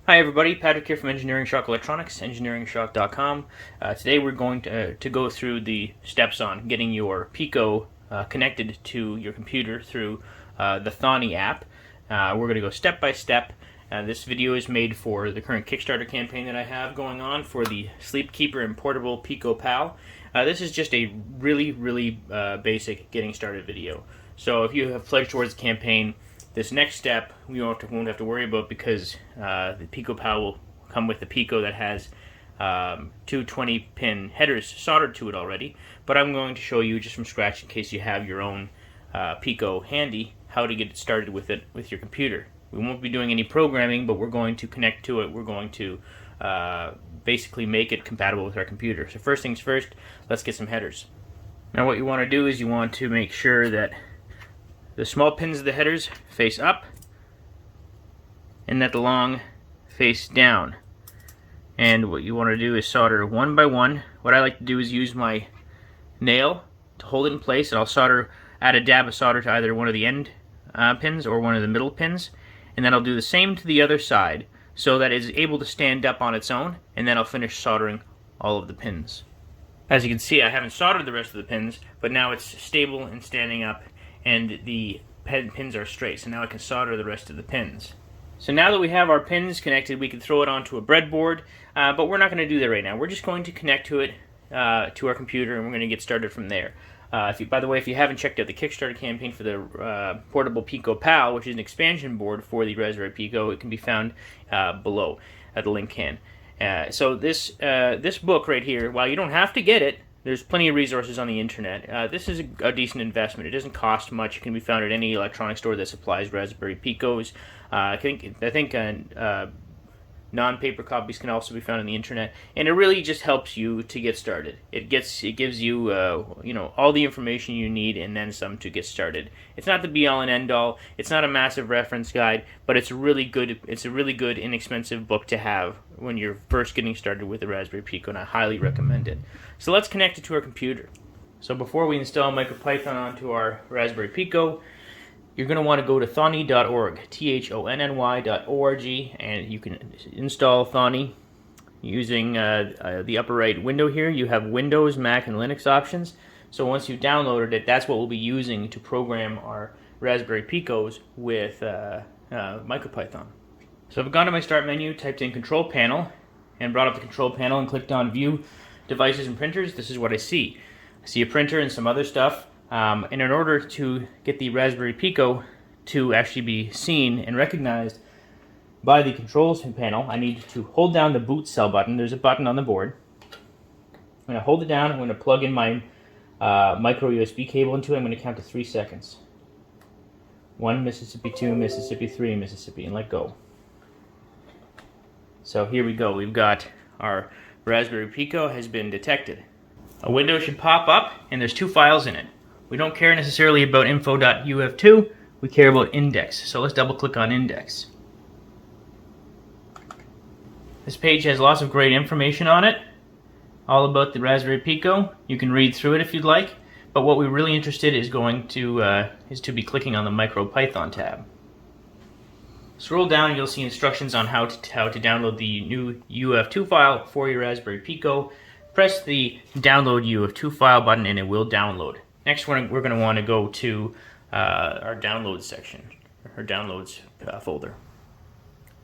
Hi everybody, Patrick here from Engineering Shock Electronics, engineeringshock.com. Today we're going to go through the steps on getting your Pico connected to your computer through the Thonny app. We're going to go step by step. This video is made for the current Kickstarter campaign that I have going on for the Sleep Keeper and Portable Pico Pal. This is just a really basic getting started video. So if you have pledged towards the campaign, this next step we won't have to worry about because the Pico Pal will come with the Pico that has two 20-pin headers soldered to it already. But I'm going to show you just from scratch, in case you have your own Pico handy, how to get it started with it with your computer. We won't be doing any programming, but we're going to connect to it. We're going to basically make it compatible with our computer. So first things first, let's get some headers. Now what you want to do is you want to make sure that the small pins of the headers face up and that the long face down. And what you want to do is solder one by one. What I like to do is use my nail to hold it in place, and I'll add a dab of solder to either one of the end pins or one of the middle pins, and then I'll do the same to the other side so that it's able to stand up on its own, and then I'll finish soldering all of the pins. As you can see, I haven't soldered the rest of the pins, but now it's stable and standing up, and the pins are straight, so now I can solder the rest of the pins. So now that we have our pins connected, we can throw it onto a breadboard, but we're not going to do that right now. We're just going to connect to it to our computer, and we're going to get started from there. By the way, if you haven't checked out the Kickstarter campaign for the Portable Pico Pal, which is an expansion board for the Raspberry Pico, it can be found below at the link can. So this book right here, while you don't have to get it, there's plenty of resources on the internet. This is a decent investment. It doesn't cost much. It can be found at any electronic store that supplies Raspberry Picos. I think non-paper copies can also be found on the internet, and it really just helps you to get started. It gives you all the information you need and then some to get started. It's not the be-all and end-all. It's not a massive reference guide, but it's a really good inexpensive book to have when you're first getting started with the Raspberry Pico, and I highly recommend it. So let's connect it to our computer. So before we install Micropython onto our Raspberry Pico, you're going to want to go to thonny.org, thonny.org, and you can install Thonny using the upper right window here. You have Windows, Mac, and Linux options. So once you've downloaded it, that's what we'll be using to program our Raspberry Picos with Micropython. So I've gone to my Start menu, typed in Control Panel, and brought up the Control Panel and clicked on View Devices and Printers. This is what I see. I see a printer and some other stuff. And in order to get the Raspberry Pico to actually be seen and recognized by the controls panel, I need to hold down the boot cell button. There's a button on the board. I'm going to hold it down. I'm going to plug in my micro USB cable into it. I'm going to count to 3 seconds. 1 Mississippi, 2 Mississippi, 3 Mississippi, and let go. So here we go. We've got our Raspberry Pico has been detected. A window should pop up, and there's 2 files in it. We don't care necessarily about info.uf2, we care about index. So let's double click on index. This page has lots of great information on it, all about the Raspberry Pico. You can read through it if you'd like, but what we're really interested is to be clicking on the Micropython tab. Scroll down, you'll see instructions on how to download the new UF2 file for your Raspberry Pico. Press the download UF2 file button and it will download. Next, we're going to want to go to our downloads section, our downloads folder.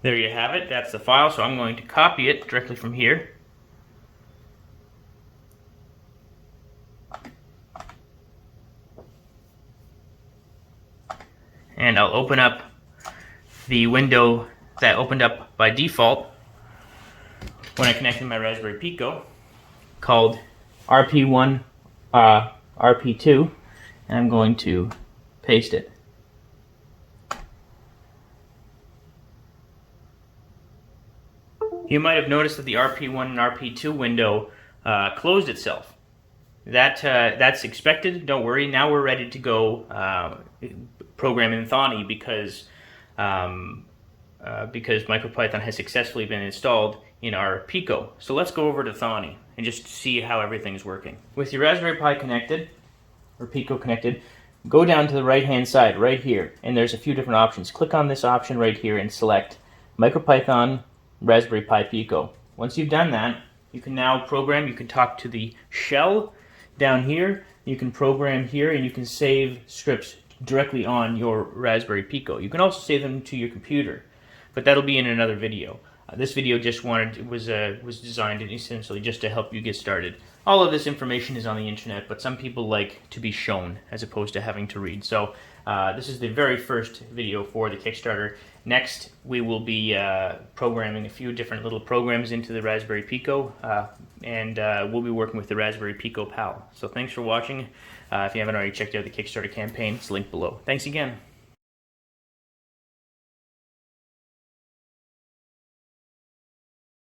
There you have it. That's the file. So I'm going to copy it directly from here. And I'll open up the window that opened up by default when I connected my Raspberry Pico, called RP1 RP2, and I'm going to paste it. You might have noticed that the RP1 and RP2 window closed itself. That's expected. Don't worry. Now we're ready to go program in Thonny because Micropython has successfully been installed in our Pico. So let's go over to Thonny and just see how everything's working. With your Raspberry Pi connected, or Pico connected, go down to the right hand side right here, and there's a few different options. Click on this option right here and select Micropython Raspberry Pi Pico. Once you've done that, you can now program. You can talk to the shell down here. You can program here, and you can save scripts directly on your Raspberry Pico. You can also save them to your computer, but that'll be in another video. This video just was designed essentially just to help you get started. All of this information is on the internet, but some people like to be shown as opposed to having to read. So this is the very first video for the Kickstarter. Next, we will be programming a few different little programs into the Raspberry Pico, and we'll be working with the Raspberry Pico Pal. So thanks for watching. If you haven't already checked out the Kickstarter campaign, it's linked below. Thanks again.